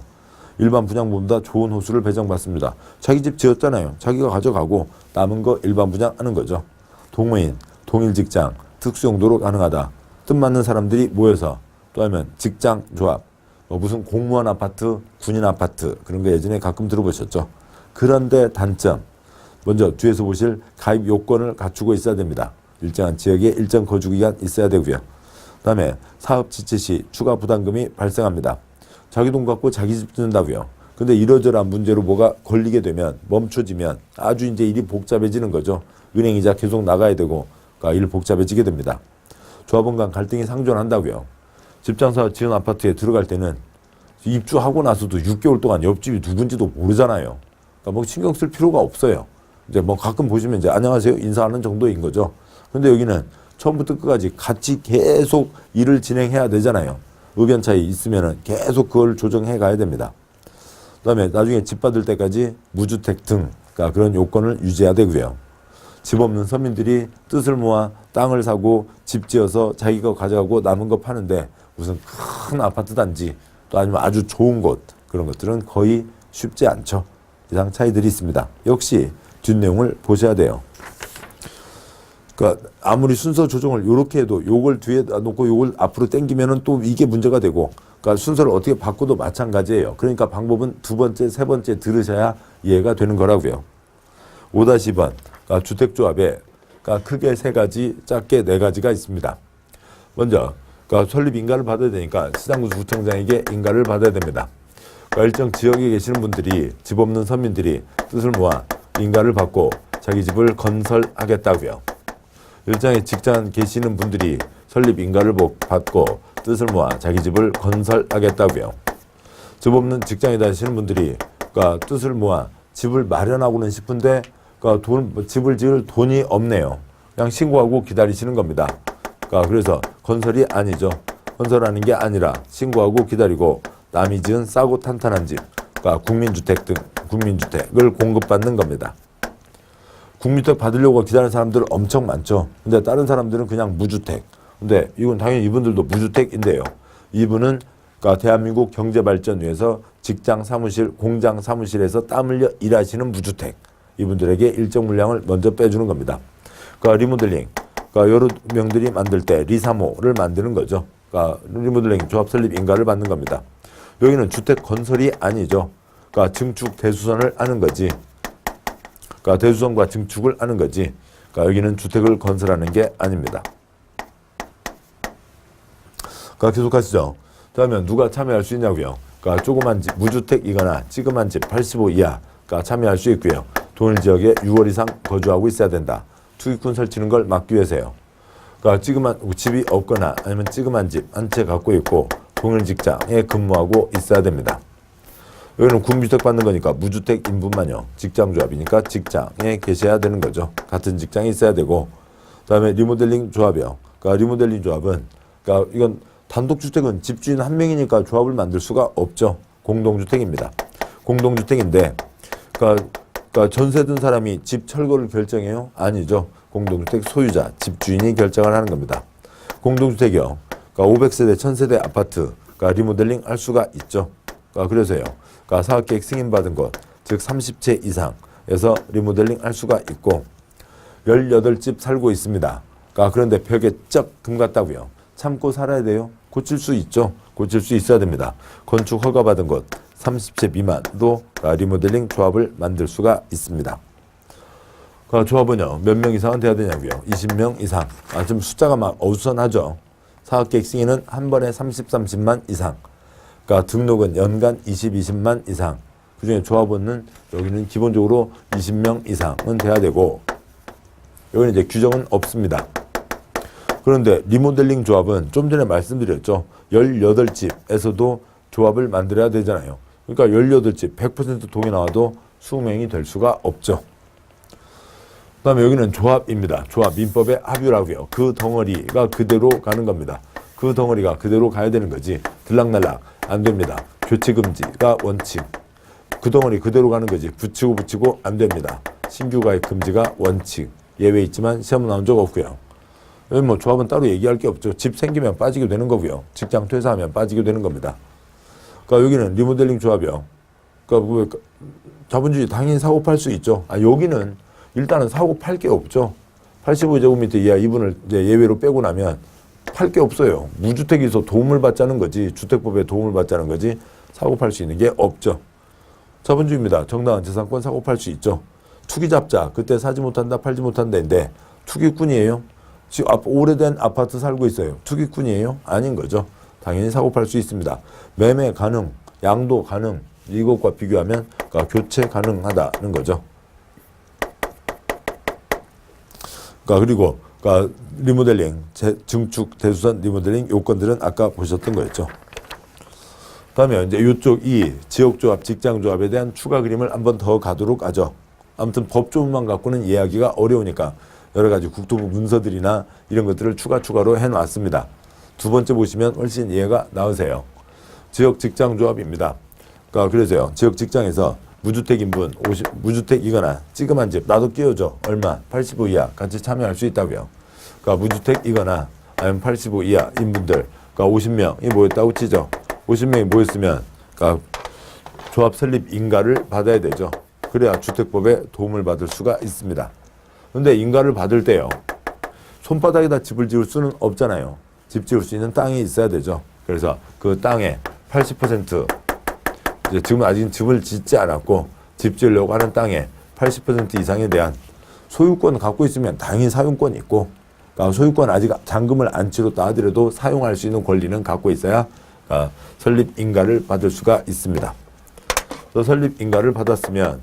일반 분양보다 좋은 호수를 배정받습니다. 자기 집 지었잖아요. 자기가 가져가고 남은 거 일반 분양하는 거죠. 동호인, 동일 직장, 특수용도로 가능하다. 뜻 맞는 사람들이 모여서 또 하면 직장 조합, 뭐 무슨 공무원 아파트, 군인 아파트 그런 거 예전에 가끔 들어보셨죠. 그런데 단점, 먼저 뒤에서 보실 가입 요건을 갖추고 있어야 됩니다. 일정한 지역에 일정 거주기간 있어야 되고요. 그 다음에 사업 지체 시 추가 부담금이 발생합니다. 자기 돈 갖고 자기 집 짓는다고요. 근데 이러저러한 문제로 뭐가 걸리게 되면 멈춰지면 아주 이제 일이 복잡해지는 거죠. 은행 이자 계속 나가야 되고 그러니까 일 복잡해지게 됩니다. 조합원 간 갈등이 상존한다고요. 집장사 지은 아파트에 들어갈 때는 입주하고 나서도 6개월 동안 옆집이 누군지도 모르잖아요. 그러니까 뭐 신경 쓸 필요가 없어요. 이제 뭐 가끔 보시면 이제 안녕하세요 인사하는 정도인 거죠. 근데 여기는 처음부터 끝까지 같이 계속 일을 진행해야 되잖아요. 의견 차이 있으면은 계속 그걸 조정해 가야 됩니다. 그다음에 나중에 집 받을 때까지 무주택 등 그러니까 그런 요건을 유지해야 되고요. 집 없는 서민들이 뜻을 모아 땅을 사고 집 지어서 자기 거 가져가고 남은 거 파는데 무슨 큰 아파트 단지 또 아니면 아주 좋은 곳 그런 것들은 거의 쉽지 않죠. 이상 차이들이 있습니다. 역시 뒷내용을 보셔야 돼요. 그러니까 아무리 순서 조정을 요렇게 해도 요걸 뒤에 놓고 요걸 앞으로 당기면은 또 이게 문제가 되고, 그러니까 순서를 어떻게 바꿔도 마찬가지예요. 그러니까 방법은 두 번째, 세 번째 들으셔야 이해가 되는 거라고요. 5-2번. 그러니까 주택조합에 그러니까 크게 세 가지, 작게 네 가지가 있습니다. 먼저 그러니까 설립 인가를 받아야 되니까 시장구청장에게 인가를 받아야 됩니다. 그러니까 일정 지역에 계시는 분들이, 집 없는 서민들이 뜻을 모아 인가를 받고 자기 집을 건설하겠다고요. 일정의 직장 계시는 분들이 설립 인가를 받고 뜻을 모아 자기 집을 건설하겠다고요. 집 없는 직장에 다니시는 분들이 그러니까 뜻을 모아 집을 마련하고는 싶은데 그러니까 집을 지을 돈이 없네요. 그냥 신고하고 기다리시는 겁니다. 그러니까 그래서 건설이 아니죠. 건설하는 게 아니라 신고하고 기다리고 남이 지은 싸고 탄탄한 집, 그러니까 국민주택을 공급받는 겁니다. 국민주택 받으려고 기다리는 사람들 엄청 많죠. 근데 다른 사람들은 그냥 무주택. 근데 이건 당연히 이분들도 무주택인데요. 이분은 그러니까 대한민국 경제발전 위해서 직장 사무실, 공장 사무실에서 땀 흘려 일하시는 무주택. 이분들에게 일정 물량을 먼저 빼주는 겁니다. 그러니까 리모델링. 그러니까 여러 명들이 만들 때 리사모를 만드는 거죠. 그러니까 리모델링 조합 설립 인가를 받는 겁니다. 여기는 주택 건설이 아니죠. 그러니까 증축 대수선을 하는 거지. 그러니까 대수선과 증축을 하는 거지. 그러니까 여기는 주택을 건설하는 게 아닙니다. 그러니까 계속하시죠. 그러면 누가 참여할 수 있냐고요. 그러니까 조그만 집, 무주택이거나 찌그만 집 85 이하 그러니까 참여할 수 있고요. 동일 지역에 6월 이상 거주하고 있어야 된다. 투기꾼 설치는 걸 막기 위해서요. 그러니까 찌그만 집이 없거나 아니면 찌그만 집 한 채 갖고 있고 동일 직장에 근무하고 있어야 됩니다. 여기는 군주택 받는 거니까 무주택 인분만요. 직장조합이니까 직장에 계셔야 되는 거죠. 같은 직장에 있어야 되고, 그다음에 리모델링 조합이요. 그러니까 리모델링 조합은 그러니까 이건 단독주택은 집주인 한 명이니까 조합을 만들 수가 없죠. 공동주택입니다. 공동주택인데, 그러니까 전세 든 사람이 집 철거를 결정해요? 아니죠. 공동주택 소유자, 집주인이 결정을 하는 겁니다. 공동주택이요. 그러니까 500세대, 1000세대 아파트, 그러니까 리모델링 할 수가 있죠. 그러니까 그래서요. 그러니까 사업계획 승인받은 것, 즉 30채 이상에서 리모델링 할 수가 있고 18집 살고 있습니다. 그러니까 그런데 벽에 쩍 금 같다고요. 참고 살아야 돼요. 고칠 수 있죠. 고칠 수 있어야 됩니다. 건축 허가받은 것 30채 미만도 리모델링 조합을 만들 수가 있습니다. 그러니까 조합은요. 몇 명 이상은 돼야 되냐고요. 20명 이상. 좀 숫자가 막 어수선하죠. 사업계획 승인은 한 번에 30만 이상. 그러니까 등록은 연간 20만 이상. 그중에 조합원은 여기는 기본적으로 20명 이상은 돼야 되고 여기는 이제 규정은 없습니다. 그런데 리모델링 조합은 좀 전에 말씀드렸죠. 18집에서도 조합을 만들어야 되잖아요. 그러니까 18집 100% 동이 나와도 20명이 될 수가 없죠. 그 다음에 여기는 조합입니다. 조합, 민법의 합유라고요. 그 덩어리가 그대로 가는 겁니다. 그 덩어리가 그대로 가야 되는 거지. 들락날락 안 됩니다. 교체 금지가 원칙. 그 덩어리 그대로 가는 거지. 붙이고 안 됩니다. 신규 가입 금지가 원칙. 예외 있지만 시험 나온 적 없고요. 여기 뭐 조합은 따로 얘기할 게 없죠. 집 생기면 빠지게 되는 거고요. 직장 퇴사하면 빠지게 되는 겁니다. 그러니까 여기는 리모델링 조합이요. 그러니까 자본주의 당연히 사고 팔 수 있죠. 여기는 일단은 사고 팔 게 없죠. 85제곱미터 이하 이분을 이제 예외로 빼고 나면 팔 게 없어요. 무주택에서 도움을 받자는 거지. 주택법에 도움을 받자는 거지. 사고 팔 수 있는 게 없죠. 자본주의입니다. 정당한 재산권 사고 팔 수 있죠. 투기잡자. 그때 사지 못한다, 팔지 못한다인데 투기꾼이에요. 지금 오래된 아파트 살고 있어요. 투기꾼이에요? 아닌 거죠. 당연히 사고 팔 수 있습니다. 매매 가능, 양도 가능. 이것과 비교하면 그러니까 교체 가능하다는 거죠. 그리고 리모델링, 증축, 대수선, 리모델링 요건들은 아까 보셨던 거였죠. 다음에 이제 이쪽 지역조합, 직장조합에 대한 추가 그림을 한번 더 가도록 하죠. 아무튼 법조문만 갖고는 이해하기가 어려우니까 여러 가지 국토부 문서들이나 이런 것들을 추가로 해놨습니다. 두 번째 보시면 훨씬 이해가 나으세요. 지역 직장조합입니다. 그래서요. 지역 직장에서 무주택 인분, 무주택이거나 찌그만 집, 나도 끼워줘. 얼마? 85 이하 같이 참여할 수 있다고요. 무주택이거나 아니면 85 이하 인분들, 50명이 모였다고 치죠. 50명이 모였으면, 조합 설립 인가를 받아야 되죠. 그래야 주택법에 도움을 받을 수가 있습니다. 근데 인가를 받을 때요. 손바닥에다 집을 지을 수는 없잖아요. 집 지을 수 있는 땅이 있어야 되죠. 그래서 그 땅의 80% 이제 지금 아직 집을 짓지 않았고 집 지으려고 하는 땅의 80% 이상에 대한 소유권 갖고 있으면 당연히 사용권이 있고, 그러니까 소유권 아직 잔금을 안 치렀다 하더라도 사용할 수 있는 권리는 갖고 있어야 설립 인가를 받을 수가 있습니다. 그래서 설립 인가를 받았으면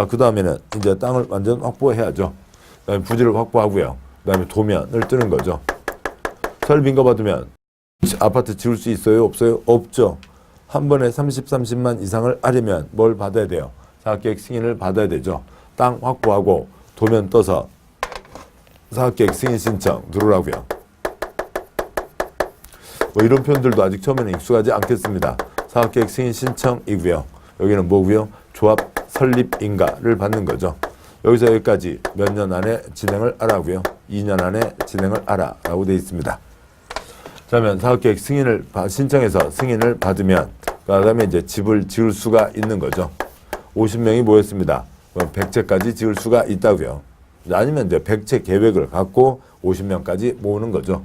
그 다음에는 이제 땅을 완전 확보해야죠. 그다음에 부지를 확보하고요. 그다음에 도면을 뜨는 거죠. 설립 인가 받으면 아파트 지을 수 있어요? 없어요? 없죠. 한 번에 30만 이상을 하려면 뭘 받아야 돼요? 사업계획 승인을 받아야 되죠. 땅 확보하고 도면 떠서 사업계획 승인 신청 들어오라고요. 뭐 이런 표현들도 아직 처음에는 익숙하지 않겠습니다. 사업계획 승인 신청이고요. 여기는 뭐고요? 조합 설립 인가를 받는 거죠. 여기서 여기까지 몇 년 안에 진행을 하라고요. 2년 안에 진행을 하라라고 되어 있습니다. 그러면 사업계획 승인을 신청해서 승인을 받으면 그다음에 이제 집을 지을 수가 있는 거죠. 50명이 모였습니다. 그럼 100채까지 지을 수가 있다고요. 아니면 이제 100채 계획을 갖고 50명까지 모으는 거죠.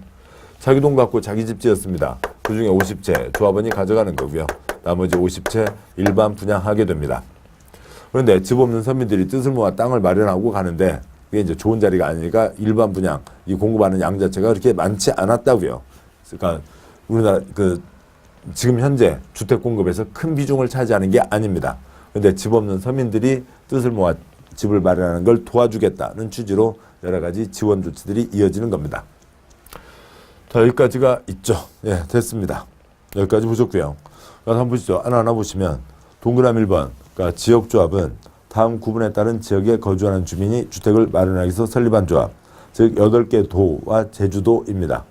자기 돈 갖고 자기 집 지었습니다. 그중에 50채 조합원이 가져가는 거고요. 나머지 50채 일반 분양하게 됩니다. 그런데 집 없는 서민들이 뜻을 모아 땅을 마련하고 가는데 그게 이제 좋은 자리가 아니니까 일반 분양, 이 공급하는 양 자체가 그렇게 많지 않았다고요. 그러니까 우리나라 지금 현재 주택 공급에서 큰 비중을 차지하는 게 아닙니다. 그런데 집 없는 서민들이 뜻을 모아 집을 마련하는 걸 도와주겠다는 취지로 여러 가지 지원 조치들이 이어지는 겁니다. 자, 여기까지가 있죠. 예, 됐습니다. 여기까지 보셨고요. 한번 보시죠. 하나하나 보시면 동그라미 1번, 그러니까 지역조합은 다음 구분에 따른 지역에 거주하는 주민이 주택을 마련하기 위해서 설립한 조합, 즉 8개 도와 제주도입니다.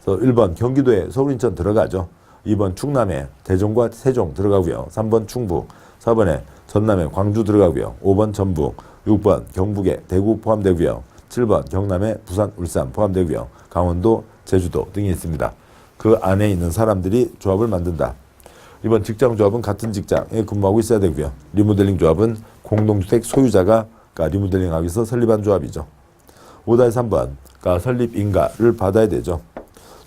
그래서 1번 경기도에 서울, 인천 들어가죠. 2번 충남에 대전과 세종 들어가고요. 3번 충북, 4번에 전남에 광주 들어가고요. 5번 전북, 6번 경북에 대구 포함되고요. 7번 경남에 부산, 울산 포함되고요. 강원도, 제주도 등이 있습니다. 그 안에 있는 사람들이 조합을 만든다. 이번 직장조합은 같은 직장에 근무하고 있어야 되고요. 리모델링 조합은 공동주택 소유자가 리모델링하기 위해서 설립한 조합이죠. 5-3번 설립 인가를 받아야 되죠.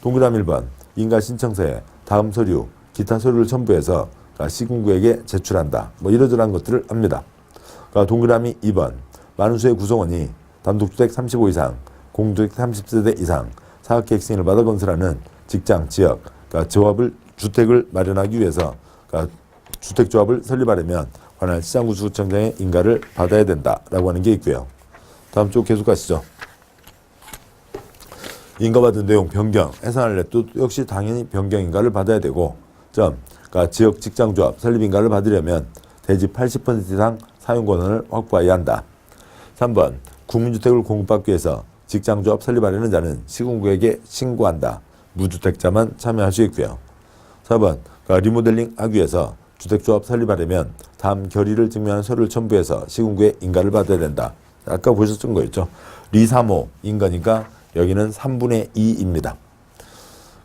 동그라미 1번 인가 신청서에 다음 서류, 기타 서류를 첨부해서 시군구에게 제출한다. 뭐 이러저러한 것들을 합니다. 동그라미 2번 많은 수의 구성원이 단독주택 35 이상, 공주택 30세대 이상, 사업계획 승인을 받아 건설하는 직장, 지역, 조합을 주택을 마련하기 위해서 주택조합을 설립하려면 관할 시장구청장의 인가를 받아야 된다라고 하는 게 있고요. 다음 쪽 계속 가시죠. 인가받은 내용 변경, 해산할 또 역시 당연히 변경 인가를 받아야 되고, 그러니까 지역 직장조합 설립 인가를 받으려면 대지 80% 이상 사용 권한을 확보해야 한다. 3번 국민주택을 공급받기 위해서 직장조합 설립하려는 자는 시군구에게 신고한다. 무주택자만 참여할 수 있고요. 4번 리모델링 하기 위해서 주택조합 설립하려면 다음 결의를 증명하는 서류를 첨부해서 시군구에 인가를 받아야 된다. 아까 보셨던 거 있죠. 리사모 인가니까 여기는 3분의 2입니다.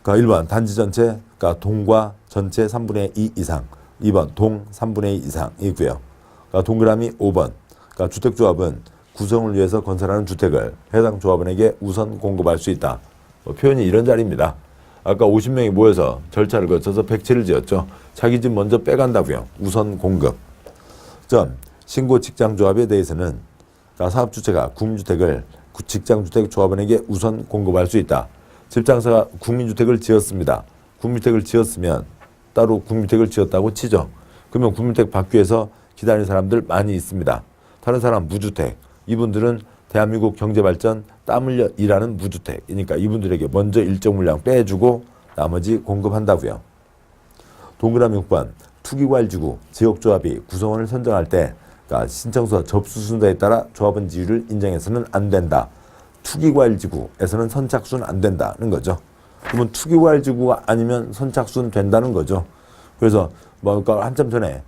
1번 단지 전체, 동과 전체 3분의 2 이상. 2번 동 3분의 2 이상이고요. 동그라미 5번 주택조합은 구성을 위해서 건설하는 주택을 해당 조합원에게 우선 공급할 수 있다. 표현이 이런 자리입니다. 아까 50명이 모여서 절차를 거쳐서 100채를 지었죠. 자기 집 먼저 빼간다고요. 우선 공급. 신고 직장조합에 대해서는 사업주체가 국민주택을 직장주택 조합원에게 우선 공급할 수 있다. 집장사가 국민주택을 지었습니다. 국민주택을 지었으면 따로 국민주택을 지었다고 치죠. 그러면 국민주택 받기 위해서 기다리는 사람들 많이 있습니다. 다른 사람 무주택. 이분들은 대한민국 경제발전 땀 흘려 일하는 무주택이니까 이분들에게 먼저 일정 물량 빼주고 나머지 공급한다고요. 동그라미 6번 투기과일지구 지역조합이 구성원을 선정할 때 신청서 접수 순서에 따라 조합원 지위를 인정해서는 안 된다. 투기과일지구에서는 선착순 안 된다는 거죠. 그러면 투기과일지구가 아니면 선착순 된다는 거죠. 그래서 한참 전에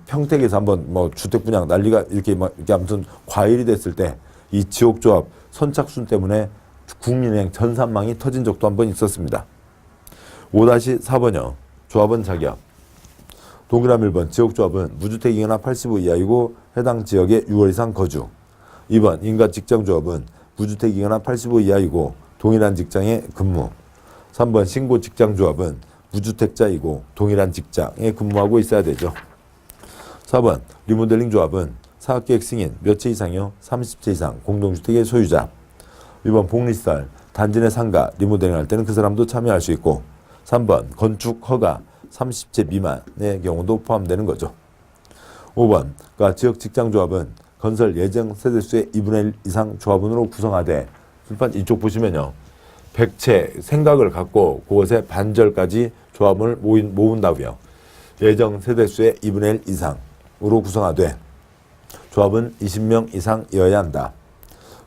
평택에서 한번 주택 분양 난리가 이렇게 아무튼 과일이 됐을 때 이 지역조합 선착순 때문에 국민은행 전산망이 터진 적도 한번 있었습니다. 5-4번이요. 조합원 자격. 동그라미 1번 지역조합은 무주택이거나 85 이하이고 해당 지역에 6월 이상 거주. 2번 인가 직장조합은 무주택이거나 85 이하이고 동일한 직장에 근무. 3번 신고 직장조합은 무주택자이고 동일한 직장에 근무하고 있어야 되죠. 4번 리모델링 조합은 사업계획 승인 몇 채 이상이요? 30채 이상 공동주택의 소유자. 2번 복리시설 단지 내 상가 리모델링 할 때는 그 사람도 참여할 수 있고. 3번 건축 허가 30채 미만의 경우도 포함되는 거죠. 5번 그러니까 지역 직장조합은 건설 예정 세대수의 2분의 1 이상 조합원으로 구성하되 출판 이쪽 보시면요. 100채 생각을 갖고 그것에 반절까지 조합원을 모은다고요. 예정 세대수의 2분의 1 이상으로 구성하되 조합은 20명 이상이어야 한다.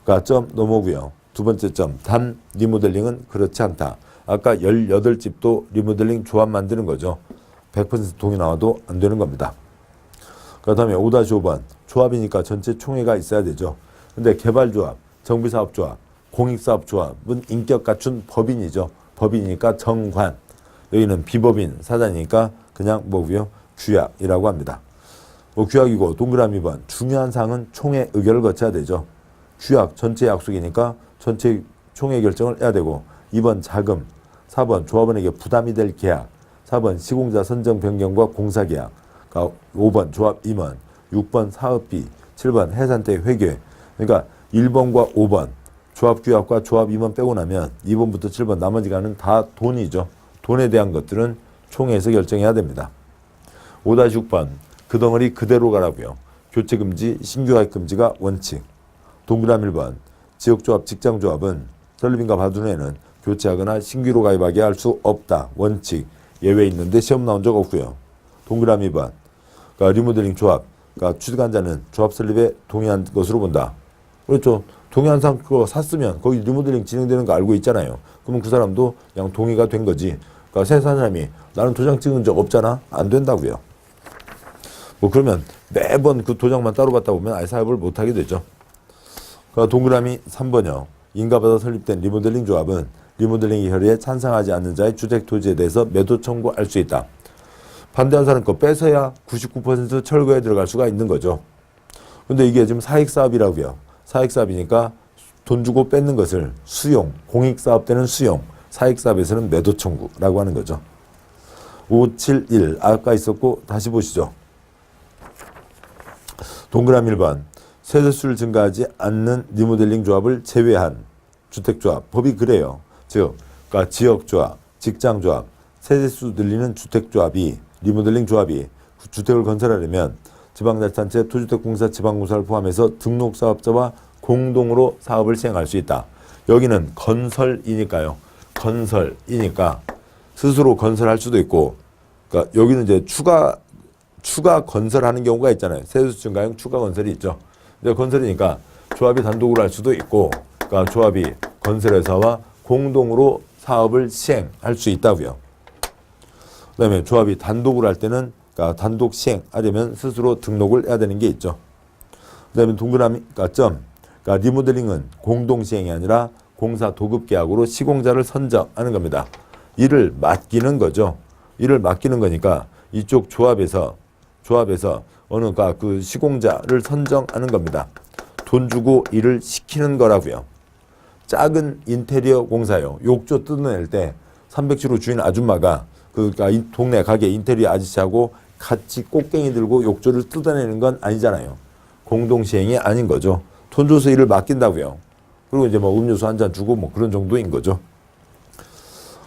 그러니까 점 넘어오고요. 두 번째 점, 단 리모델링은 그렇지 않다. 아까 18집도 리모델링 조합 만드는 거죠. 100% 동의 나와도 안 되는 겁니다. 그 다음에 5-5번 조합이니까 전체 총회가 있어야 되죠. 근데 개발조합, 정비사업조합, 공익사업조합은 인격 갖춘 법인이죠. 법인이니까 정관. 여기는 비법인 사단이니까 그냥 뭐고요? 규약이라고 합니다. 규약이고 동그라미 번 중요한 사항은 총회 의결을 거쳐야 되죠. 규약 전체 약속이니까 전체 총회 결정을 해야 되고 2번 자금, 4번 조합원에게 부담이 될 계약, 4번 시공자 선정 변경과 공사 계약, 5번 조합 임원, 6번 사업비, 7번 해산대 회계. 그러니까 1번과 5번 조합 규약과 조합 임원 빼고 나면 2번부터 7번 나머지가는 다 돈이죠. 돈에 대한 것들은 총회에서 결정해야 됩니다. 5-6번 그 덩어리 그대로 가라고요. 교체 금지, 신규 가입 금지가 원칙. 동그라미 1번 지역조합, 직장조합은 설립인가 받은 교체하거나 신규로 가입하게 할 수 없다. 원칙. 예외 있는데 시험 나온 적 없고요. 동그라미 2번 그러니까 리모델링 조합, 그러니까 취득한자는 조합 설립에 동의한 것으로 본다. 그렇죠. 동의한 사람 그거 샀으면 거기 리모델링 진행되는 거 알고 있잖아요. 그러면 그 사람도 그냥 동의가 된 거지. 그러니까 새 사람이 나는 도장 찍은 적 없잖아. 안 된다고요. 뭐 그러면 매번 그 도장만 따로 받다 보면 아예 사업을 못하게 되죠. 그러니까 동그라미 3번이요. 인가받아 설립된 리모델링 조합은 리모델링 협의에 찬성하지 않는 자의 주택 토지에 대해서 매도 청구할 수 있다. 반대한 사람 거 뺏어야 99% 철거에 들어갈 수가 있는 거죠. 근데 이게 지금 사익사업이라고요. 사익사업이니까 돈 주고 뺏는 것을 수용, 공익사업 때는 수용, 사익사업에서는 매도 청구라고 하는 거죠. 571 아까 있었고 다시 보시죠. 동그라미 1번 세대수를 증가하지 않는 리모델링 조합을 제외한 주택조합 법이 그래요. 즉 그러니까 지역조합, 직장조합, 세대수 늘리는 주택조합이 리모델링 조합이 주택을 건설하려면 지방자치단체 토주택공사 지방공사를 포함해서 등록사업자와 공동으로 사업을 시행할 수 있다. 여기는 건설이니까요. 건설이니까 스스로 건설할 수도 있고, 그러니까 여기는 이제 추가 건설하는 경우가 있잖아요. 세대수 증가형 추가 건설이 있죠. 근데 건설이니까 조합이 단독으로 할 수도 있고, 그러니까 조합이 건설회사와 공동으로 사업을 시행할 수 있다고요. 그다음에 조합이 단독으로 할 때는 그러니까 단독 시행하려면 스스로 등록을 해야 되는 게 있죠. 그다음에 동그라미 점. 그러니까 리모델링은 공동 시행이 아니라 공사 도급 계약으로 시공자를 선정하는 겁니다. 일을 맡기는 거죠. 일을 맡기는 거니까 이쪽 조합에서 어느가 그 시공자를 선정하는 겁니다. 돈 주고 일을 시키는 거라고요. 작은 인테리어 공사요. 욕조 뜯어낼 때 300kg 주인 아줌마가 그러니까 동네 가게 인테리어 아저씨하고 같이 꽃갱이 들고 욕조를 뜯어내는 건 아니잖아요. 공동 시행이 아닌 거죠. 돈 줘서 일을 맡긴다고요. 그리고 이제 뭐 음료수 한 잔 주고 뭐 그런 정도인 거죠.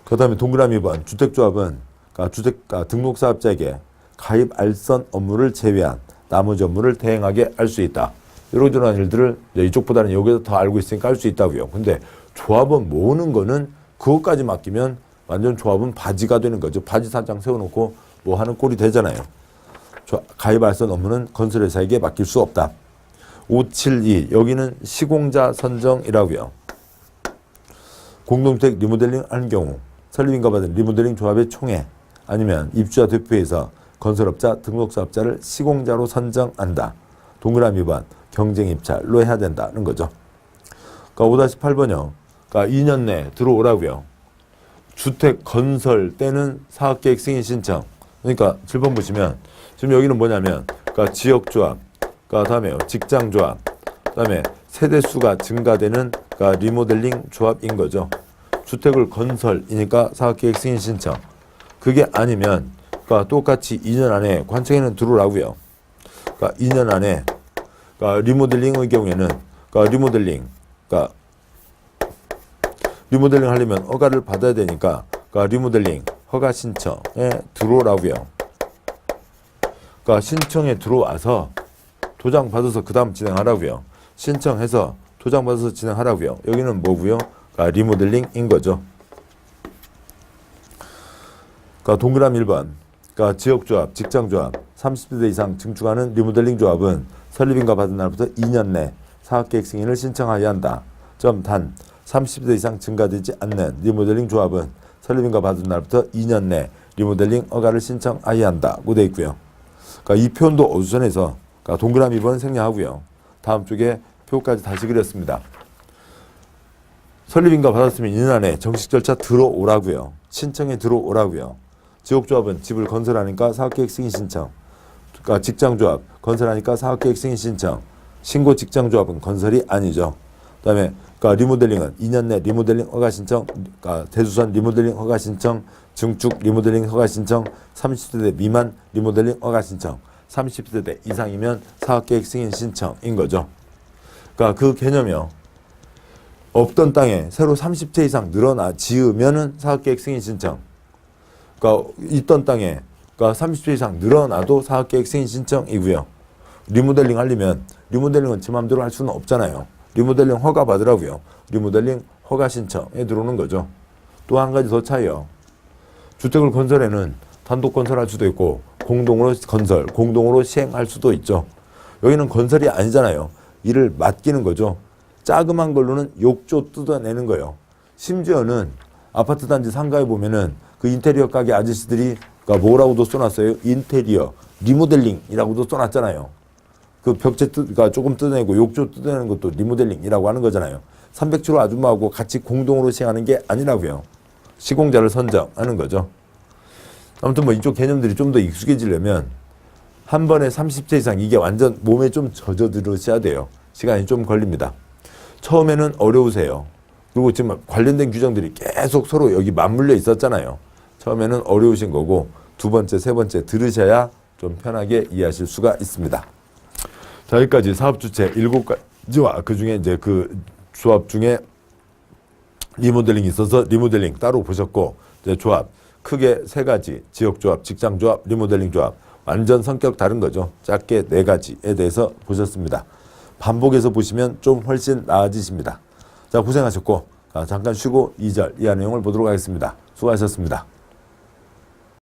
그다음에 동그라미 2번 주택조합은 그러니까 등록사업자에게 가입 알선 업무를 제외한 나머지 업무를 대행하게 할 수 있다. 이러저러한 일들을 이쪽보다는 여기서 더 알고 있으니까 할 수 있다고요. 근데 조합원 모으는 거는 그것까지 맡기면 완전 조합은 바지가 되는 거죠. 바지 사장 세워놓고 뭐 하는 꼴이 되잖아요. 가입 알선 업무는 건설회사에게 맡길 수 없다. 572 여기는 시공자 선정이라고요. 공동주택 리모델링 하는 경우 설립인가 받은 리모델링 조합의 총회 아니면 입주자 대표에서 건설업자 등록사업자를 시공자로 선정한다. 동그라미 2번 경쟁 입찰로 해야 된다는 거죠. 그러니까 5-8번이요. 그러니까 2년 내에 들어오라고요. 주택 건설 때는 사업계획 승인 신청. 그러니까 7번 보시면 지금 여기는 뭐냐면 그러니까 지역조합, 그러니까 다음에요 직장조합, 그다음에 세대수가 증가되는 그러니까 리모델링 조합인 거죠. 주택을 건설이니까 사업계획 승인 신청. 그게 아니면 그러니까 똑같이 2년 안에 관청에는 들어오라고요. 그러니까 2년 안에 그러니까 리모델링의 경우에는 그러니까 리모델링 하려면 허가를 받아야 되니까 그러니까 리모델링 허가 신청에 들어오라고요. 그러니까 신청에 들어와서 도장 받아서 그 다음 진행하라고요. 신청해서 도장 받아서 진행하라고요. 여기는 뭐고요? 그러니까 리모델링인 거죠. 그러니까 동그라미 1번. 그러니까 지역조합, 직장조합, 30대 이상 증축하는 리모델링 조합은 설립인가 받은 날부터 2년 내 사업계획 승인을 신청하여야 한다. 단 30대 이상 증가되지 않는 리모델링 조합은 설립인가 받은 날부터 2년 내 리모델링 허가를 신청하여야 한다고 되어 있고요. 그러니까 이 표현도 어수선해서 그러니까 동그라미 2번 생략하고요. 다음 쪽에 표까지 다시 그렸습니다. 설립인가 받았으면 2년 안에 정식 절차 들어오라고요. 신청에 들어오라고요. 지역조합은 집을 건설하니까 사업계획 승인 신청. 그러니까 직장조합 건설하니까 사업계획 승인 신청. 신고 직장조합은 건설이 아니죠. 그다음에 그러니까 리모델링은 2년 내 리모델링 허가 신청, 그러니까 대주선 리모델링 허가 신청, 증축 리모델링 허가 신청, 30세대 미만 리모델링 허가 신청, 30세대 이상이면 사업계획 승인 신청인 거죠. 그러니까 그 개념이요. 없던 땅에 새로 30채 이상 늘어나 지으면은 사업계획 승인 신청. 그러니까 있던 땅에 그러니까 30채 이상 늘어나도 사업계획 승인 신청이고요. 리모델링 하려면 리모델링은 제 마음대로 할 수는 없잖아요. 리모델링 허가 받으라고요. 리모델링 허가 신청에 들어오는 거죠. 또 한 가지 더 차이요. 주택을 건설에는 단독 건설할 수도 있고 공동으로 건설, 공동으로 시행할 수도 있죠. 여기는 건설이 아니잖아요. 일을 맡기는 거죠. 자그만 걸로는 욕조 뜯어내는 거예요. 심지어는 아파트 단지 상가에 보면은 그 인테리어 가게 아저씨들이 그러니까 뭐라고도 써놨어요? 인테리어 리모델링이라고도 써놨잖아요. 그 벽체 그러니까 조금 뜯어내고 욕조 뜯어내는 것도 리모델링이라고 하는 거잖아요. 300칠호 아줌마하고 같이 공동으로 시행하는 게 아니라고요. 시공자를 선정하는 거죠. 아무튼 뭐 이쪽 개념들이 좀 더 익숙해지려면 한 번에 30채 이상 이게 완전 몸에 좀 젖어들으셔야 돼요. 시간이 좀 걸립니다. 처음에는 어려우세요. 그리고 지금 관련된 규정들이 계속 서로 여기 맞물려 있었잖아요. 처음에는 어려우신 거고 두 번째, 세 번째 들으셔야 좀 편하게 이해하실 수가 있습니다. 자, 여기까지 사업주체 7가지와 그 중에 이제 그 조합 중에 리모델링이 있어서 리모델링 따로 보셨고, 이제 조합 크게 3가지, 지역조합, 직장조합, 리모델링 조합 완전 성격 다른 거죠. 작게 4가지에 대해서 보셨습니다. 반복해서 보시면 좀 훨씬 나아지십니다. 자, 고생하셨고 잠깐 쉬고 2절 이하 내용을 보도록 하겠습니다. 수고하셨습니다.